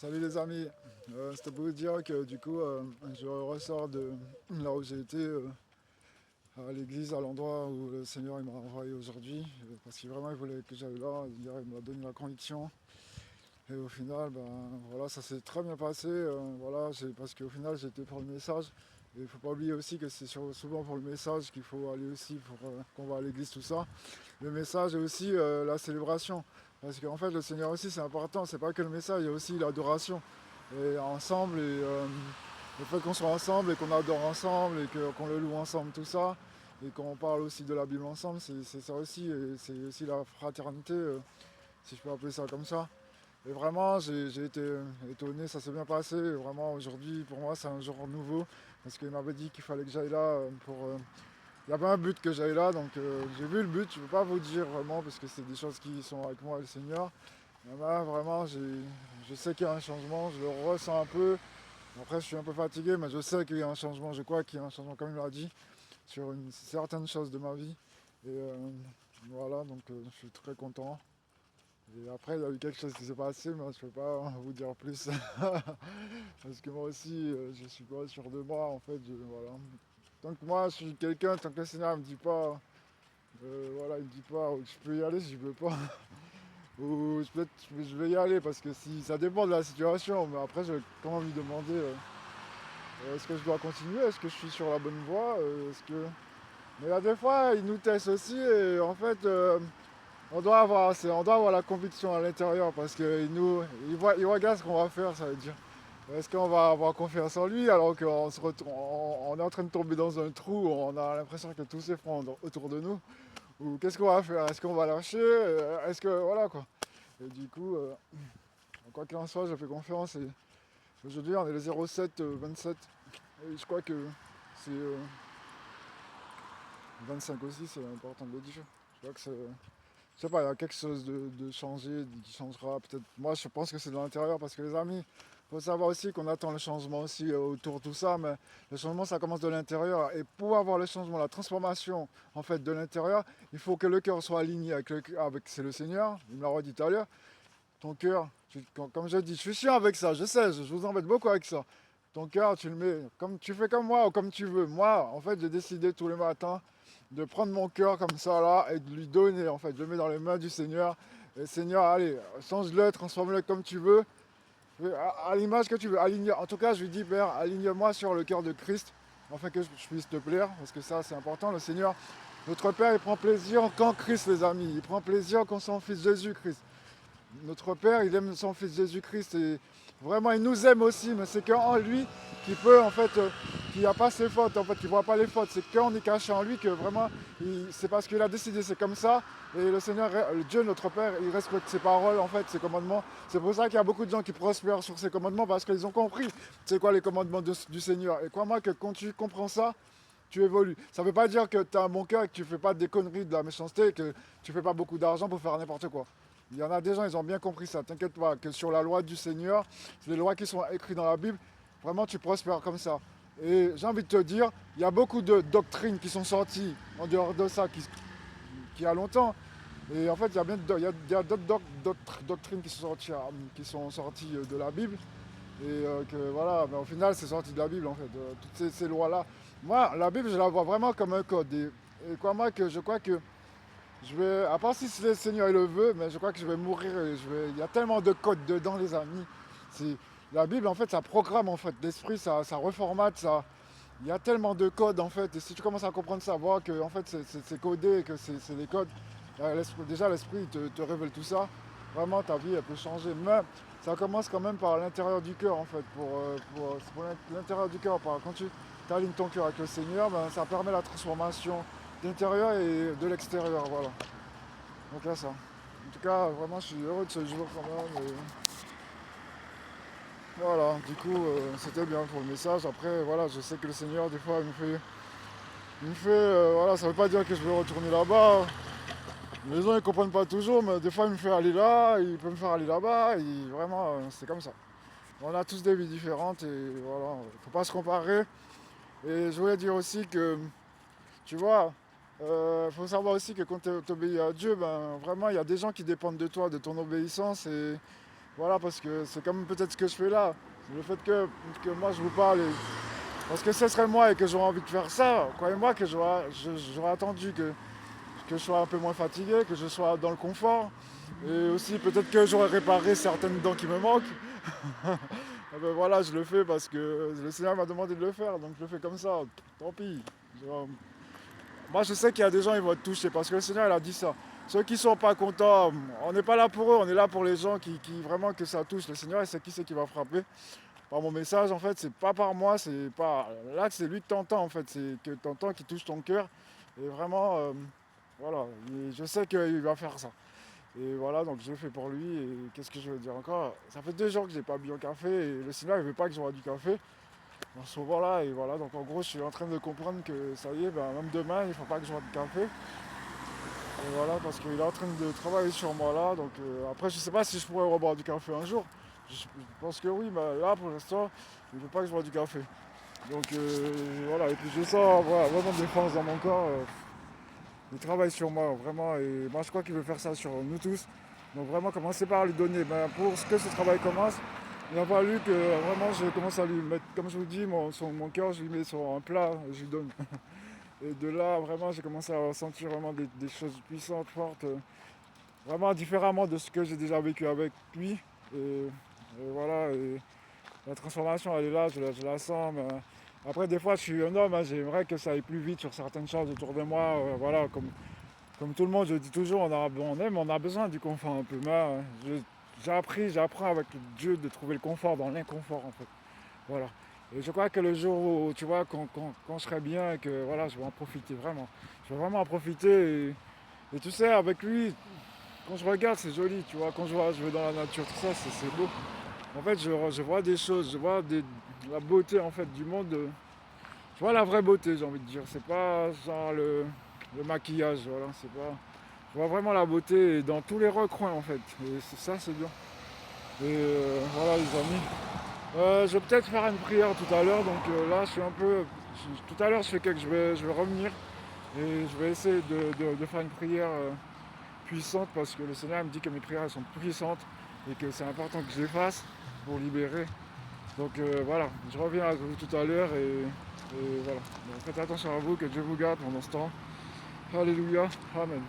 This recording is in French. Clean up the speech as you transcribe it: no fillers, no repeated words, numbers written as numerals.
Salut les amis. C'était pour vous dire que du coup je ressors de là où j'ai été à l'église, à l'endroit où le Seigneur il m'a envoyé aujourd'hui, parce qu'il vraiment il voulait que j'aille là, il m'a donné la conviction. Et au final, ben voilà, ça s'est très bien passé. Voilà, parce qu'au final j'ai été pour le message. Et il ne faut pas oublier aussi que c'est souvent pour le message qu'il faut aller aussi pour qu'on va à l'église, tout ça. Le message et aussi la célébration. Parce qu'en fait le Seigneur aussi c'est important, c'est pas que le message, il y a aussi l'adoration. Et ensemble, le fait qu'on soit ensemble et qu'on adore ensemble et qu'on le loue ensemble, tout ça, et qu'on parle aussi de la Bible ensemble, c'est ça aussi, et c'est aussi la fraternité, si je peux appeler ça comme ça. Et vraiment, j'ai été étonné, ça s'est bien passé. Et vraiment, aujourd'hui, pour moi, c'est un jour nouveau, parce qu'il m'avait dit qu'il fallait que j'aille là pour... il y avait un but que j'aille là, donc j'ai vu le but, je ne peux pas vous dire vraiment, parce que c'est des choses qui sont avec moi et le Seigneur. Mais là, vraiment, je sais qu'il y a un changement, je le ressens un peu. Après, je suis un peu fatigué, mais je sais qu'il y a un changement, je crois qu'il y a un changement, comme il l'a dit, sur une certaine chose de ma vie. Et voilà, donc je suis très content. Et après, il y a eu quelque chose qui s'est passé, mais je ne peux pas vous dire plus. Parce que moi aussi, je ne suis pas sûr de moi, en fait. Voilà. Tant que moi, je suis quelqu'un, tant que le Seigneur ne me dit pas, voilà, il me dit pas, je peux y aller si je veux pas. Ou je vais y aller parce que si ça dépend de la situation, mais après j'ai quand même lui demander est-ce que je dois continuer, est-ce que je suis sur la bonne voie, est-ce que. Mais il y a des fois il nous teste aussi et en fait on doit avoir la conviction à l'intérieur parce qu'il regarde ce qu'on va faire, ça veut dire. Est-ce qu'on va avoir confiance en lui alors qu'on on est en train de tomber dans un trou, on a l'impression que tout s'effondre autour de nous? Ou qu'est-ce qu'on va faire? Est-ce qu'on va lâcher? Est-ce que. Voilà quoi. Et du coup, quoi qu'il en soit, je fais confiance. Et aujourd'hui, on est le 07 27. Et je crois que c'est 25 aussi, c'est important de le dire. Je crois que c'est. Je sais pas, il y a quelque chose de changé, qui changera. Peut-être. Moi, je pense que c'est de l'intérieur parce que les amis, il faut savoir aussi qu'on attend le changement aussi autour de tout ça, mais le changement, ça commence de l'intérieur. Et pour avoir le changement, la transformation en fait de l'intérieur, il faut que le cœur soit aligné avec c'est le Seigneur. Il me l'a redit tout à l'heure. Ton cœur, comme je dis, je suis chiant avec ça, je sais, je vous embête beaucoup avec ça. Ton cœur, tu le mets comme tu fais comme moi ou comme tu veux. Moi, en fait, j'ai décidé tous les matins de prendre mon cœur comme ça là et de lui donner. En fait, je le mets dans les mains du Seigneur. Et Seigneur, allez, change-le, transforme-le comme tu veux, à l'image que tu veux. En tout cas, je lui dis, Père, aligne-moi sur le cœur de Christ, afin que je puisse te plaire, parce que ça, c'est important. Le Seigneur, notre Père, il prend plaisir quand Christ, les amis. Il prend plaisir quand son Fils Jésus-Christ. Notre Père, il aime son Fils Jésus-Christ et vraiment il nous aime aussi, mais c'est qu'en lui qui peut en fait, qui n'a pas ses fautes, en fait, qui ne voit pas les fautes. C'est quand on est caché en lui que vraiment, c'est parce qu'il a décidé, c'est comme ça. Et le Seigneur, Dieu, notre Père, il respecte ses paroles, en fait, ses commandements. C'est pour ça qu'il y a beaucoup de gens qui prospèrent sur ces commandements parce qu'ils ont compris c'est quoi les commandements du Seigneur. Et crois-moi que quand tu comprends ça, tu évolues. Ça ne veut pas dire que tu as un bon cœur et que tu ne fais pas des conneries, de la méchanceté, et que tu ne fais pas beaucoup d'argent pour faire n'importe quoi. Il y en a des gens, ils ont bien compris ça. T'inquiète pas, que sur la loi du Seigneur, c'est les lois qui sont écrites dans la Bible, vraiment tu prospères comme ça. Et j'ai envie de te dire, il y a beaucoup de doctrines qui sont sorties en dehors de ça, qui a longtemps. Et en fait, il y a d'autres doctrines qui sont sorties de la Bible. Et que voilà, mais au final, c'est sorti de la Bible en fait, toutes ces lois-là. Moi, la Bible, je la vois vraiment comme un code. Et crois-moi que je crois que je vais, à part si le Seigneur il le veut, mais je crois que je vais mourir. Il y a tellement de codes dedans, les amis. C'est, la Bible, en fait, ça programme en fait l'esprit, ça reformate, ça. Il y a tellement de codes en fait. Et si tu commences à comprendre ça, voir que en fait c'est codé, et que c'est des codes, déjà l'esprit te révèle tout ça. Vraiment, ta vie elle peut changer. Mais ça commence quand même par l'intérieur du cœur en fait. C'est pour l'intérieur du cœur. Quand tu alignes ton cœur avec le Seigneur, ben, ça permet la transformation de l'intérieur et de l'extérieur. Voilà. Donc là, ça. En tout cas, vraiment, je suis heureux de ce jour quand même. Et voilà, du coup, c'était bien pour le message. Après, voilà, je sais que le Seigneur, des fois, voilà, ça veut pas dire que je vais retourner là-bas. Les gens, ils comprennent pas toujours, mais des fois, il me fait aller là, il peut me faire aller là-bas. Et vraiment, c'est comme ça. On a tous des vies différentes et voilà, faut pas se comparer. Et je voulais dire aussi que, tu vois, faut savoir aussi que quand tu obéis à Dieu, ben vraiment il y a des gens qui dépendent de toi, de ton obéissance. Voilà, parce que c'est comme peut-être ce que je fais là. Le fait que moi je vous parle, parce que ce serait moi et que j'aurais envie de faire ça, croyez-moi que j'aurais attendu que je sois un peu moins fatigué, que je sois dans le confort. Et aussi peut-être que j'aurais réparé certaines dents qui me manquent. Ah ben voilà, je le fais parce que le Seigneur m'a demandé de le faire, donc je le fais comme ça. Tant pis. Moi je sais qu'il y a des gens qui vont être touchés parce que le Seigneur il a dit ça. Ceux qui sont pas contents, on n'est pas là pour eux, on est là pour les gens qui vraiment que ça touche. Le Seigneur il sait qui c'est qui va frapper. Par mon message en fait, c'est pas par moi, c'est pas là que c'est lui que t'entends en fait, c'est que t'entends qui touche ton cœur. Et vraiment, voilà, je sais qu'il va faire ça. Et voilà, donc je le fais pour lui. Et qu'est-ce que je veux dire encore? Ça fait 2 jours que j'ai pas bu un café et le Seigneur il veut pas que je boive du café. Dans ce moment-là, et voilà, donc en gros je suis en train de comprendre que ça y est, ben, même demain il faut pas que je boive du café. Et voilà, parce qu'il est en train de travailler sur moi là. Donc après je sais pas si je pourrais reboire du café un jour. Je pense que oui, mais là pour l'instant, il veut pas que je boive du café. Donc voilà, et puis je sens voilà, vraiment des forces dans mon corps. Il travaille sur moi, vraiment, et moi je crois qu'il veut faire ça sur nous tous. Donc vraiment commencer par lui donner. Ben, pour ce que ce travail commence, il a fallu que vraiment je commence à lui mettre, comme je vous dis, mon cœur, je lui mets sur un plat, et je lui donne. Et de là, vraiment, j'ai commencé à ressentir vraiment des choses puissantes, fortes, vraiment différemment de ce que j'ai déjà vécu avec lui. Et voilà, et la transformation, elle est là, je la sens. Mais après, des fois, je suis un homme, hein, j'aimerais que ça aille plus vite sur certaines choses autour de moi. Voilà, comme tout le monde, je dis toujours, on a besoin du confort un peu. Mais j'apprends avec Dieu de trouver le confort dans l'inconfort, en fait. Voilà. Et je crois que le jour où, tu vois, quand je serai bien, que voilà, je vais en profiter vraiment. Je vais vraiment en profiter. Et tu sais, avec lui, quand je regarde, c'est joli, tu vois. Quand je vais dans la nature, tout ça, c'est beau. En fait, je vois des choses, je vois la beauté en fait du monde. Je vois la vraie beauté, j'ai envie de dire. C'est pas genre le maquillage, voilà. C'est pas. Je vois vraiment la beauté dans tous les recoins en fait. Et ça, c'est bien. Et voilà, les amis. Je vais peut-être faire une prière tout à l'heure. Donc là, je suis un peu. Tout à l'heure, je vais revenir et je vais essayer de faire une prière puissante parce que le Seigneur me dit que mes prières elles sont puissantes et que c'est important que je les fasse pour libérer. Donc voilà, je reviens à vous tout à l'heure et voilà. Donc, faites attention à vous, que Dieu vous garde pendant ce temps. Alléluia, Amen.